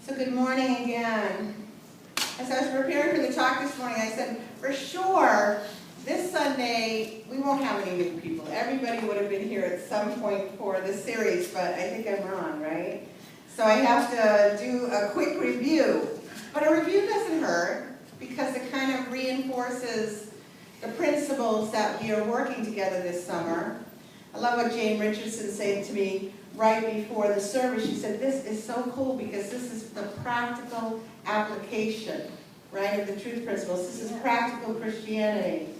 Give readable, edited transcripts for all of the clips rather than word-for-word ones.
So good morning again. As I was preparing for the talk this morning, I said, for sure, this Sunday, we won't have any new people. Everybody would have been here at some point for this series, but I think I'm wrong, right? So I have to do a quick review. But a review doesn't hurt, because it kind of reinforces the principles that we are working together this summer. I love what Jane Richardson said to me right before the service. She said, this is so cool because this is the practical application, right, of the truth principles. This is practical Christianity.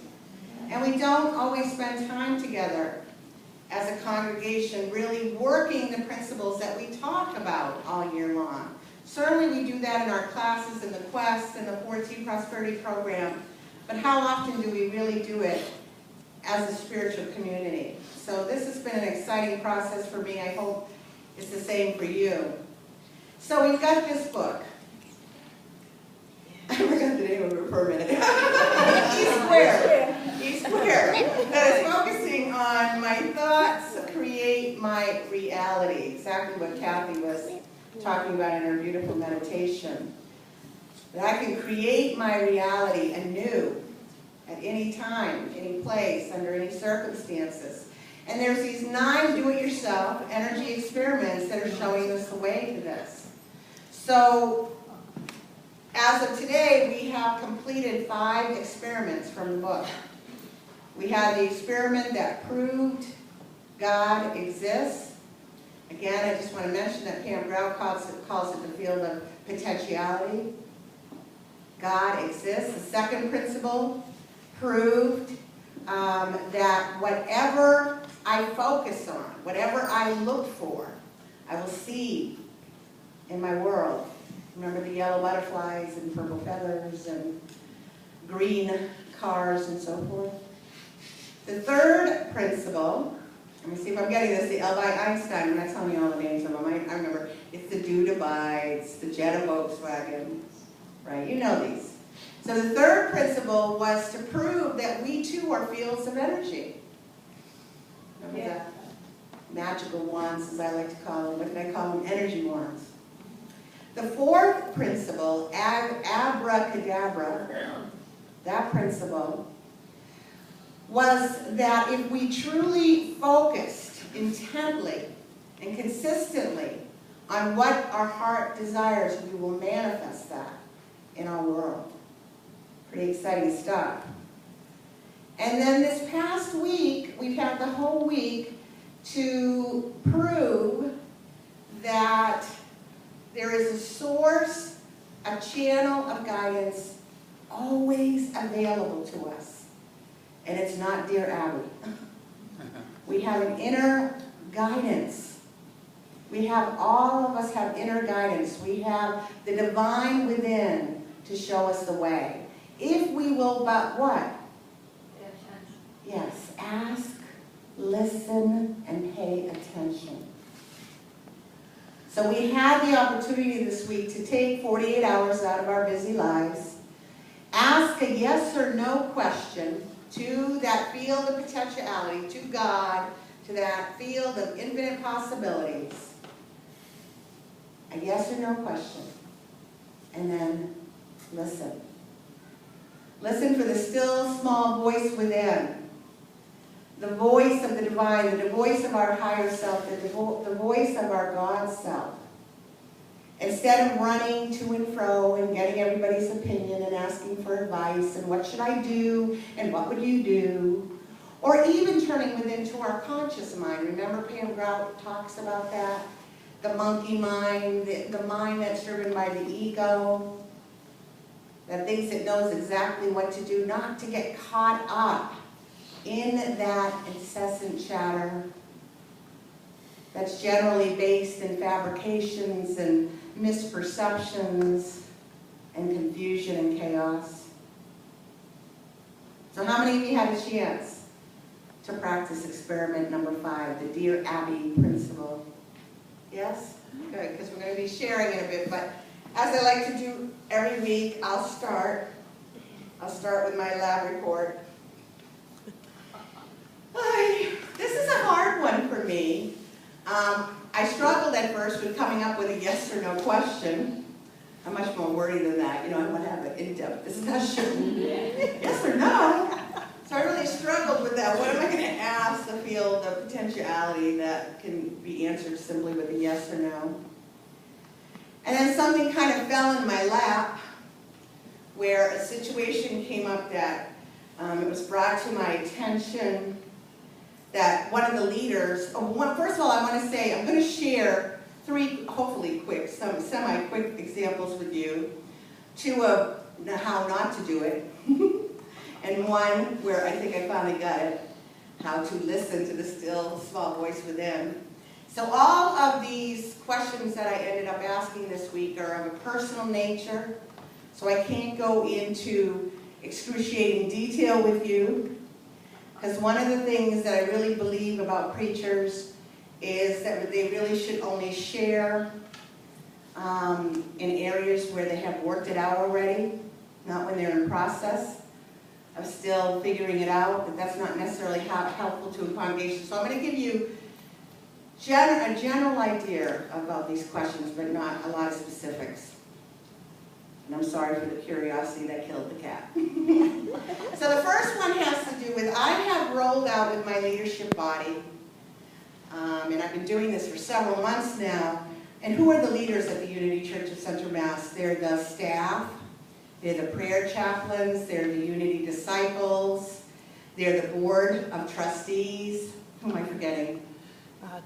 And we don't always spend time together as a congregation really working the principles that we talk about all year long. Certainly we do that in our classes, in the Quest, and the 4T Prosperity Program. But how often do we really do it as a spiritual community? So this has been an exciting process for me. I hope it's the same for you. So we've got this book. I forgot the name of it for a minute. E-Square. That is focusing on my thoughts create my reality. Exactly what Kathy was talking about in her beautiful meditation. That I can create my reality anew at any time, any place, under any circumstances. And there's these 9 do-it-yourself energy experiments that are showing us the way to this. So, as of today, we have completed 5 experiments from the book. We had the experiment that proved God exists. Again, I just want to mention that Pam Grau calls it the field of potentiality. God exists. The second principle proved that whatever I focus on, whatever I look for, I will see in my world. Remember the yellow butterflies and purple feathers and green cars and so forth? The third principle, let me see if I'm getting this, the L. Einstein, I'm not telling you all the names of them, I remember, it's the Dude Abides, the Jetta Volkswagen, right? You know these. So the third principle was to prove that we too are fields of energy. Remember the magical wands, as I like to call them. What did I call them? Energy wands. The fourth principle, abracadabra, that principle, was that if we truly focused intently and consistently on what our heart desires, we will manifest that in our world. Pretty exciting stuff. And then this past week, we've had the whole week to prove that there is a source, a channel of guidance always available to us. And it's not Dear Abby. We have an inner guidance. All of us have inner guidance. We have the divine within to show us the way. If we will but what? Yes, ask, listen, and pay attention. So we had the opportunity this week to take 48 hours out of our busy lives, ask a yes or no question to that field of potentiality, to God, to that field of infinite possibilities. A yes or no question. And then listen. Listen for the still small voice within. The voice of the divine, the voice of our higher self, the voice of our God self. Instead of running to and fro and getting everybody's opinion and asking for advice and what should I do and what would you do, or even turning within to our conscious mind. Remember Pam Grau talks about that? The monkey mind, the mind that's driven by the ego, that thinks it knows exactly what to do, not to get caught up in that incessant chatter that's generally based in fabrications and misperceptions and confusion and chaos. So how many of you had a chance to practice experiment number 5, the Dear Abby principle? Yes? Good, because we're going to be sharing in a bit, but as I like to do every week, I'll start with my lab report. This is a hard one for me. I struggled at first with coming up with a yes or no question. I'm much more wordy than that. I want to have an in-depth discussion. Yes or no? So I really struggled with that. What am I going to ask to feel the potentiality that can be answered simply with a yes or no? And then something kind of fell in my lap where a situation came up that it was brought to my attention that one of the leaders, first of all, I want to say, I'm going to share 3, hopefully quick, some semi-quick examples with you. 2 of how not to do it, and 1 where I think I finally got it, how to listen to the still, small voice within. So all of these questions that I ended up asking this week are of a personal nature, so I can't go into excruciating detail with you, because one of the things that I really believe about preachers is that they really should only share in areas where they have worked it out already, not when they're in process of still figuring it out. That's not necessarily helpful to a congregation. So I'm going to give you a general idea about these questions, but not a lot of specifics. And I'm sorry for the curiosity that killed the cat. So the first one has to do with, I have rolled out with my leadership body, and I've been doing this for several months now. And who are the leaders at the Unity Church of Central Mass? They're the staff, they're the prayer chaplains, they're the Unity disciples, they're the board of trustees. Who am I forgetting?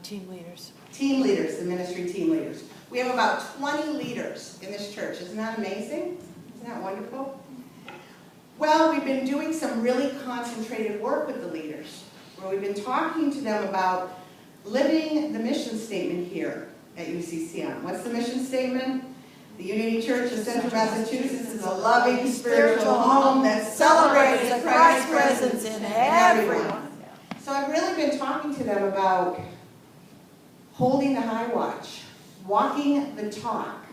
Team leaders. Team leaders, the ministry team leaders. We have about 20 leaders in this church. Isn't that amazing? Isn't that wonderful? Well, we've been doing some really concentrated work with the leaders, where we've been talking to them about living the mission statement here at UCCM. What's the mission statement? The Unity Church of Central Massachusetts is a loving spiritual home that celebrates the Christ's presence in everyone. So I've really been talking to them about holding the high watch, walking the talk,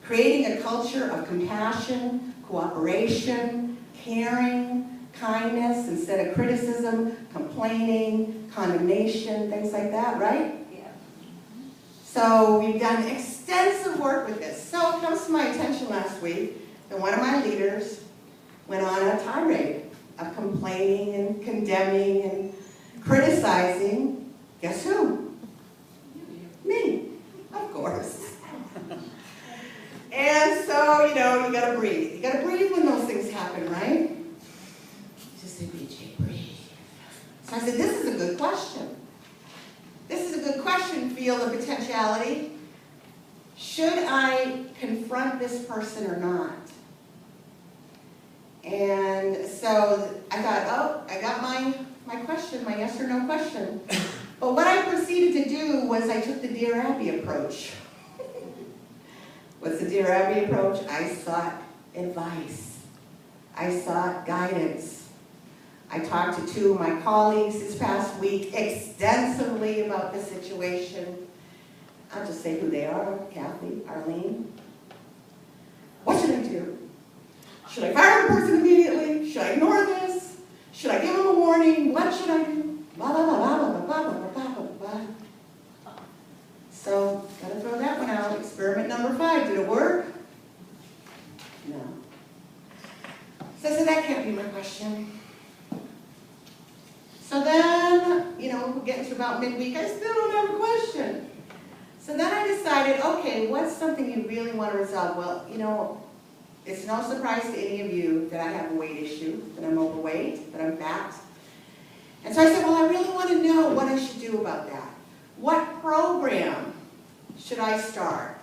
creating a culture of compassion, cooperation, caring, kindness instead of criticism, complaining, condemnation, things like that, right? Yeah. So we've done extensive work with this. So it comes to my attention last week that one of my leaders went on a tirade of complaining and condemning and criticizing. Guess who? Me, of course. And so, you gotta breathe. You gotta breathe when those things happen, right? Just say, BJ, breathe. So I said, this is a good question. This is a good question, feel the potentiality. Should I confront this person or not? And so I thought, oh, I got my question, my yes or no question. But what I proceeded to do was I took the Dear Abby approach. What's the Dear Abby approach? I sought advice. I sought guidance. I talked to 2 of my colleagues this past week extensively about the situation. I'll just say who they are, Kathy, Arlene. What should I do? Should I fire the person immediately? Should I ignore this? Should I give them a warning? What should I do? Blah, blah, blah, blah, blah, blah, blah, blah, blah, blah. So, gotta throw that one out. Experiment number 5. Did it work? No. So I said, that can't be my question. So then, we're getting to about midweek. I still don't have a question. So then I decided, okay, what's something you really want to resolve? Well, it's no surprise to any of you that I have a weight issue, that I'm overweight, that I'm fat. And so I said, well, I really want to know what I should do about that. What program should I start?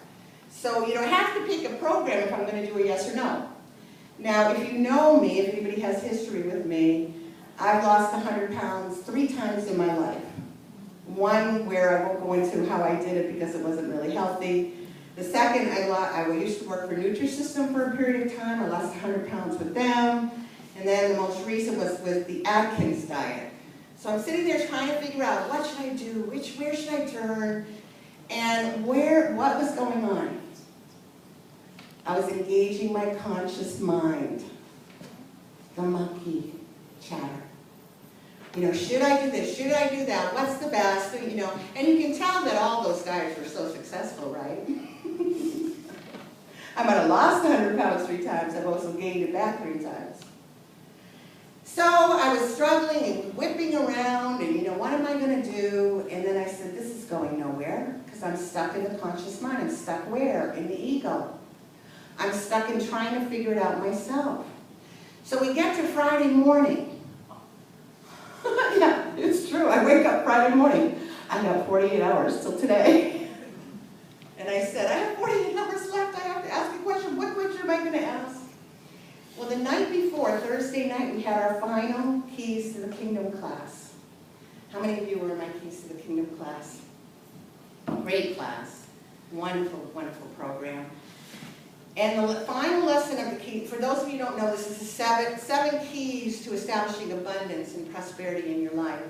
So, I have to pick a program if I'm going to do a yes or no. Now, if you know me, if anybody has history with me, I've lost 100 pounds 3 times in my life. One where I won't go into how I did it because it wasn't really healthy. The second, I used to work for Nutrisystem for a period of time. I lost 100 pounds with them. And then the most recent was with the Atkins diet. So I'm sitting there trying to figure out, what should I do? Where should I turn? And what was going on? I was engaging my conscious mind. The monkey chatter. Should I do this? Should I do that? What's the best? And you can tell that all those guys were so successful, right? I might have lost 100 pounds 3 times. I've also gained it back 3 times. So I was struggling and whipping around and, what am I going to do? And then I said, this is going nowhere because I'm stuck in the conscious mind. I'm stuck where? In the ego. I'm stuck in trying to figure it out myself. So we get to Friday morning. Yeah, it's true. I wake up Friday morning. I got 48 hours till today. And I said, I have 48 hours left. I have to ask a question. What question am I going to ask? Well, the night before, Thursday night, we had our final Keys to the Kingdom class. How many of you were in my Keys to the Kingdom class? Great class. Wonderful, wonderful program. And the final lesson of the key, for those of you who don't know, this is the seven keys to establishing abundance and prosperity in your life.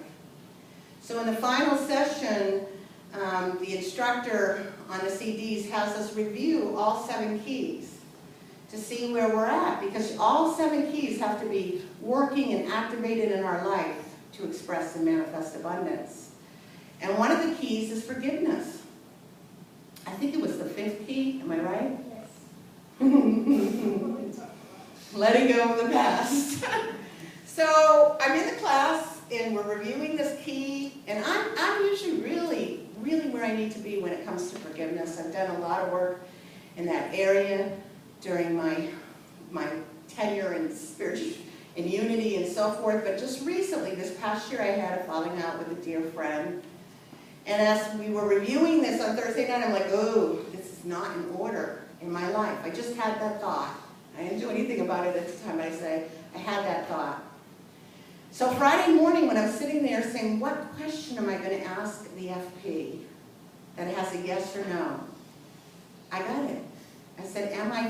So in the final session, the instructor on the CDs has us review all 7 keys to see where we're at, because all 7 keys have to be working and activated in our life to express and manifest abundance. And one of the keys is forgiveness. I think it was the 5th key, am I right? Letting go of the past. So I'm in the class and we're reviewing this key, and I'm usually really where I need to be when it comes to forgiveness. I've done a lot of work in that area during my tenure in spiritual in unity and so forth, but just recently, this past year, I had a falling out with a dear friend. And as we were reviewing this on Thursday night, I'm like, oh, this is not in order in my life. I just had that thought. I didn't do anything about it at the time, but I had that thought. So Friday morning, when I'm sitting there saying, what question am I going to ask the FP that has a yes or no? I got it. I said, am I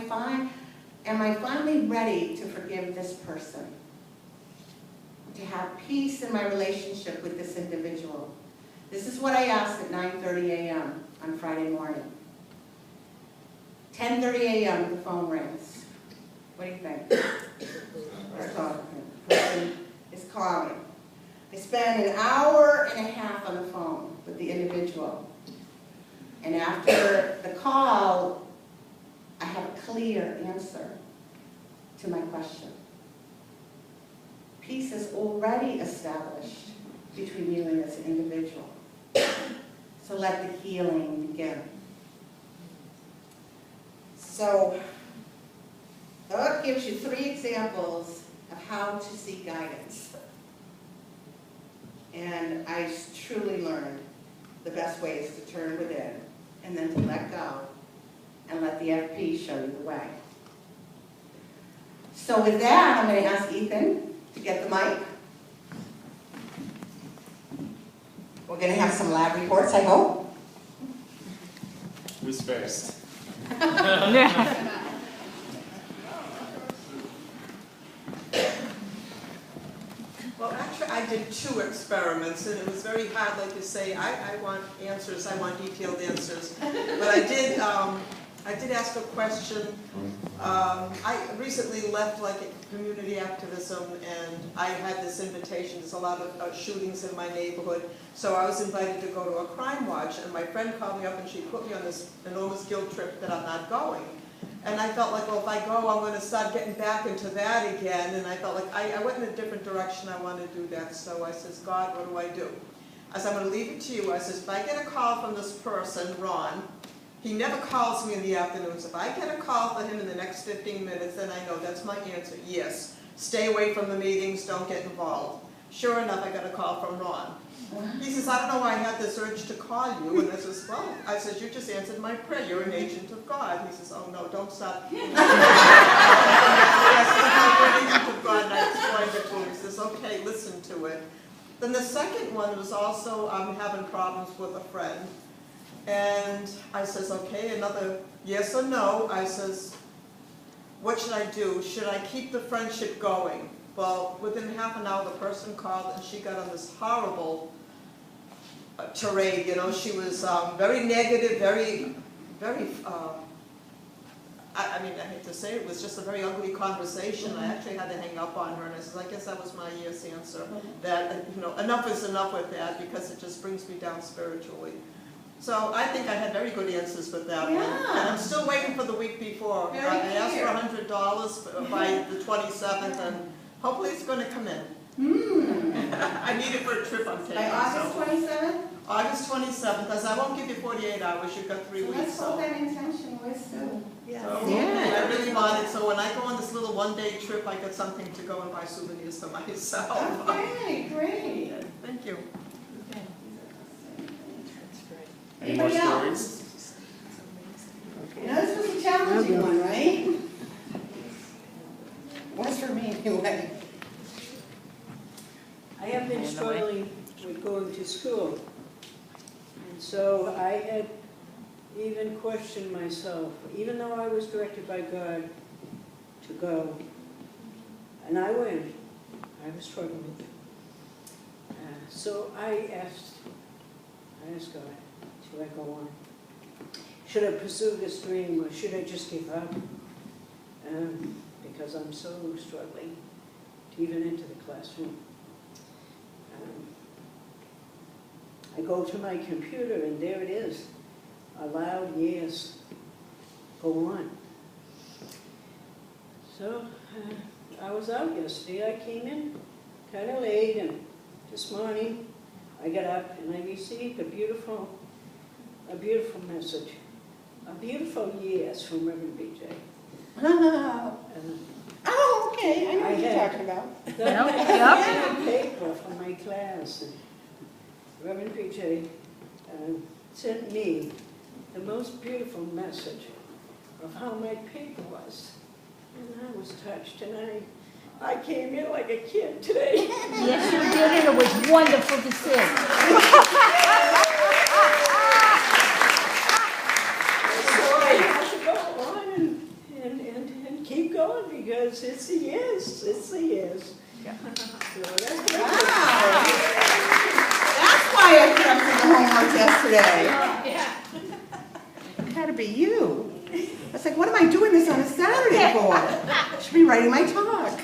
finally ready to forgive this person? To have peace in my relationship with this individual? This is what I asked at 9:30 a.m. on Friday morning. 10:30 a.m. the phone rings. What do you think? The person is calling. I spend an hour and a half on the phone with the individual. And after the call, I have a clear answer to my question. Peace is already established between you and this individual. So let the healing begin. So that gives you 3 examples of how to seek guidance. And I truly learned the best way is to turn within and then to let go and let the FP show you the way. So with that, I'm going to ask Ethan to get the mic. We're going to have some lab reports, I hope. Who's first? Well, actually, I did 2 experiments, and it was very hard, like to say, I want answers, I want detailed answers. But I did ask a question. I recently left community activism, and I had this invitation. There's a lot of shootings in my neighborhood, so I was invited to go to a crime watch, and my friend called me up and she put me on this enormous guilt trip that I'm not going. And I felt like, well, if I go, I'm going to start getting back into that again. And I felt like I went in a different direction. I want to do that. So I says, God, what do I do? I said, I'm going to leave it to you. I says, if I get a call from this person, Ron, he never calls me in the afternoons. If I get a call from him in the next 15 minutes, then I know that's my answer. Yes. Stay away from the meetings. Don't get involved. Sure enough, I got a call from Ron. He says, I don't know why I had this urge to call you. And I says, well, I says, you just answered my prayer. You're an agent of God. He says, oh, no, don't stop. I says, I'm an agent of God. And I explained it to him. He says, okay, listen to it. Then the second one was also I'm having problems with a friend. And I says, okay, another yes or no. I says, what should I do? Should I keep the friendship going? Well, within half an hour, the person called and she got on this horrible tirade. You know, she was very negative, very, I mean, I hate to say it, was just a very ugly conversation. I actually had to hang up on her, and I said, I guess that was my yes answer. That, enough is enough with that, because it just brings me down spiritually. So I think I had very good answers with that one. Yeah. And I'm still waiting for the week before. Very I asked clear. for $100 by the 27th, and hopefully it's going to come in. I need it for a trip I'm taking. By August so. 27th? August 27th, because I won't give you 48 hours, you've got 3 So weeks. let's hold that intention with Sue. So, Yeah. I really want it, so when I go on this little one-day trip, I get something to go and buy souvenirs for myself. Okay, great. Thank you. Any more Anybody stories? else? You know, this was a challenging one, right? Was for me anyway. I have been struggling with going to school. And so I had even questioned myself, even though I was directed by God to go. And I went. I was struggling. So I asked God, should I go on? Should I pursue this dream, or should I just give up? Because I'm so struggling to even enter the classroom. I go to my computer, and there it is. Allowed, yes. Go on. So I was out yesterday. I came in kind of late, and this morning I got up and I received a beautiful message. A beautiful yes from Reverend Bj. Oh, okay, I know what you're had- talking about. The paper from my class. And Reverend Bj sent me the most beautiful message of how my paper was. And I was touched, and I came in like a kid today. Yes, you did, and it was wonderful to see. So I have to go on and keep going, because it's a yes, it's a yes. Yeah. So that's Wow. That's why I put up for the homework yesterday. It had to be you. I was like, what am I doing this on a Saturday for? I should be writing my talk.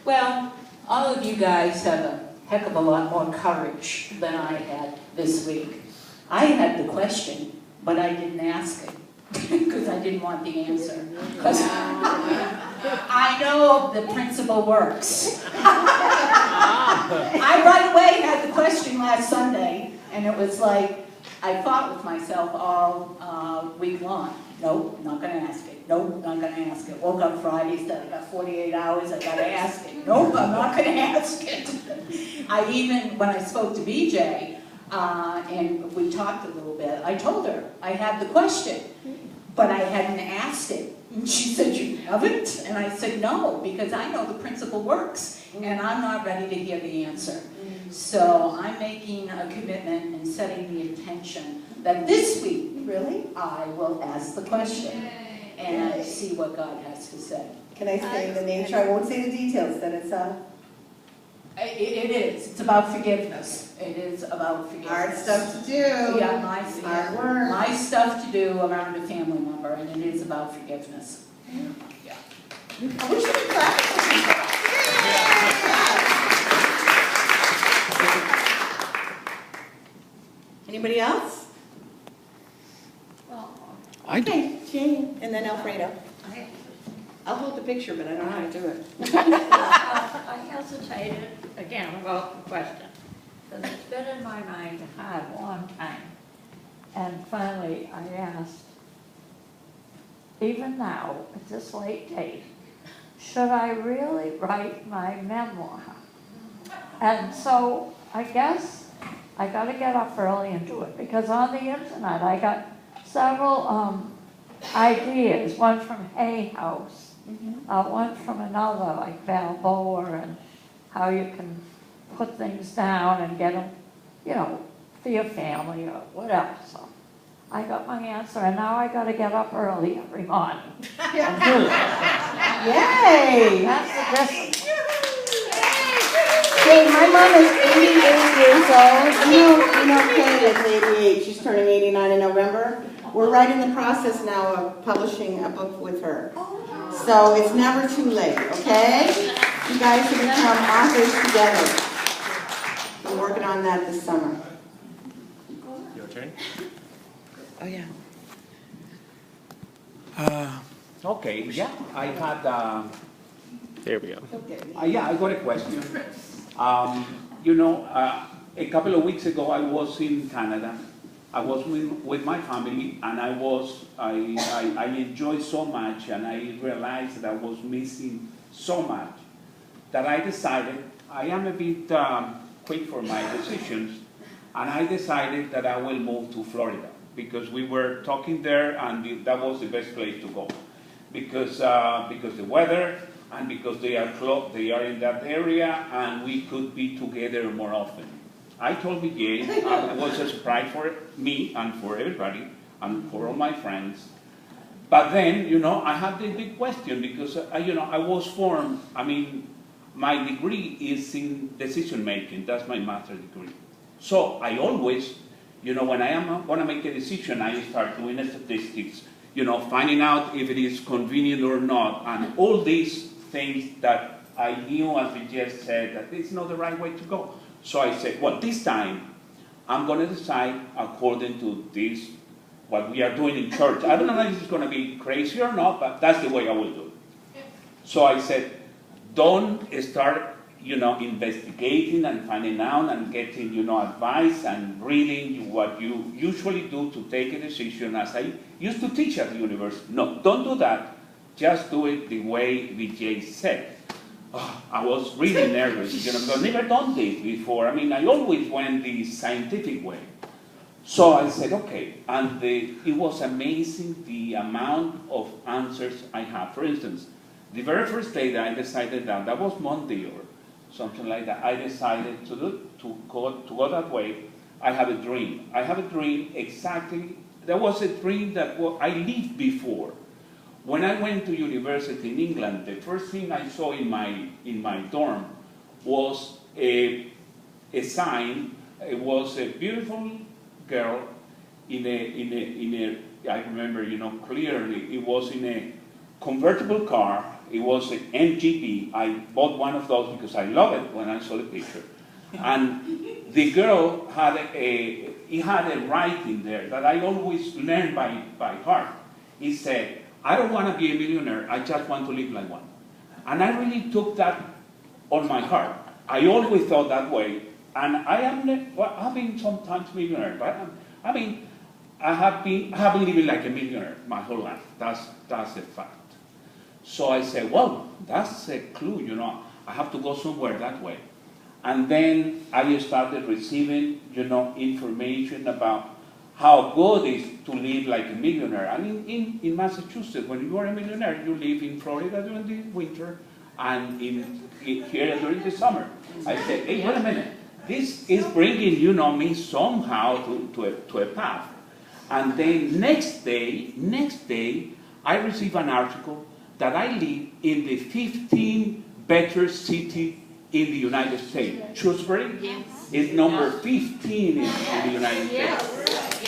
Well, all of you guys have a heck of a lot more courage than I had this week. I had the question, but I didn't ask it because I didn't want the answer. Because I know the principle works. I right away had the question last Sunday, and it was like, I fought with myself all week long. Nope, not going to ask it. Nope, not going to ask it. Woke up Friday, said I got 48 hours, I got to ask it. Nope, I'm not going to ask it. I even, when I spoke to BJ, and we talked a little bit, I told her I had the question, but I hadn't asked it. And she said, you haven't? And I said, no, because I know the principle works, and I'm not ready to hear the answer. So I'm making a commitment and setting the intention that this week, Really? I will ask the question and see what God has to say. Can I say the nature? I won't say the details, that it's It is. It's about forgiveness. It is about forgiveness. hard stuff to do. Yeah, Hard work. my stuff to do around a family member, and it is about forgiveness. Yeah. We should be clapping. Anybody else? Okay, Jane, and then Alfredo. I'll hold the picture, but I don't know how to do it. I hesitated again about the question, because it's been in my mind a hard, long time. And finally, I asked, even now, at this late date, should I really write my memoir? And so I guess I got to get up early and do it, because on the internet I got several ideas, one from Hay House, one from another, like Balboa, and how you can put things down and get them, you know, for your family or whatever. So I got my answer, and now I got to get up early every morning and do it. Yay! That's the difference. Jane, my mom is 88 years old. You know Kay is 88. She's turning 89 in November. We're right in the process now of publishing a book with her. So it's never too late, okay? You guys can become authors together. We're working on that this summer. turn. Oh, yeah. Okay, yeah, I had, There we go. yeah, I got a question. You know, a couple of weeks ago, I was in Canada. I was with my family, and I enjoyed so much, and I realized that I was missing so much that I decided, I am a bit quick for my decisions, and I decided that I will move to Florida because we were talking there, and that was the best place to go because the weather and because they are in that area, and we could be together more often. I told Bj, it was a surprise for me and for everybody and for all my friends. But then, you know, I had this big question because, you know, I was formed, I mean, my degree is in decision making. That's my master's degree. So I always, you know, when I am going to make a decision, I start doing statistics, you know, finding out if it is convenient or not, and all these things that I knew, as we just said, that it's not the right way to go. So I said, well, this time, I'm going to decide according to this, what we are doing in church. I don't know if it's going to be crazy or not, but that's the way I will do it. So I said, don't start, you know, investigating and finding out and getting, you know, advice and reading what you usually do to take a decision, as I used to teach at the university. No, don't do that. Just do it the way Bj said. Oh, I was really nervous, you know, because I've never done this before. I mean, I always went the scientific way. So I said, okay, and it was amazing the amount of answers I had. For instance, the very first day that I decided that was Monday or something like that, I decided to go that way. I have a dream. I have a dream exactly, there was a dream that I lived before. When I went to university in England, the first thing I saw in my dorm was a sign. It was a beautiful girl in a I remember, you know, clearly, it was in a convertible car. It was an MGB. I bought one of those because I love it when I saw the picture. And the girl had a writing there that I always learned by heart. It said, I don't want to be a millionaire, I just want to live like one. And I really took that on my heart. I always thought that way. And I've been sometimes millionaire, but I mean, I have been living like a millionaire my whole life. That's a fact. So I said, well, that's a clue, you know, I have to go somewhere that way. And then I started receiving, you know, information about how good it is to live like a millionaire. And in Massachusetts, when you are a millionaire, you live in Florida during the winter and here during the summer. I said, hey, wait a minute. This is bringing, you know, me somehow to a path. And then next day, I received an article that I live in the 15th better city in the United States. Shrewsbury is number 15 in the United States.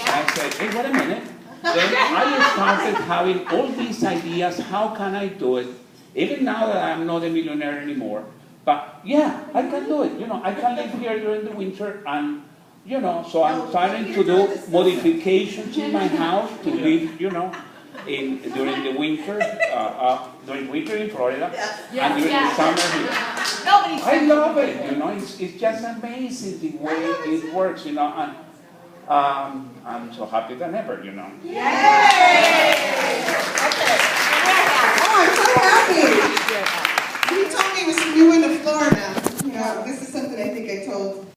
I said, hey, wait a minute. Then I started having all these ideas, how can I do it? Even now that I'm not a millionaire anymore, but yeah, I can do it. You know, I can live here during the winter, and you know, so I'm starting to do modifications in my house to live, you know, during the winter, in Florida, and during the summer here. I love it. You know, it's just amazing the way it works. You know, and I'm so happy than ever. You know. Yay! Okay. Oh, I'm so happy. He told me he was new into Florida. You know, this is something I think I told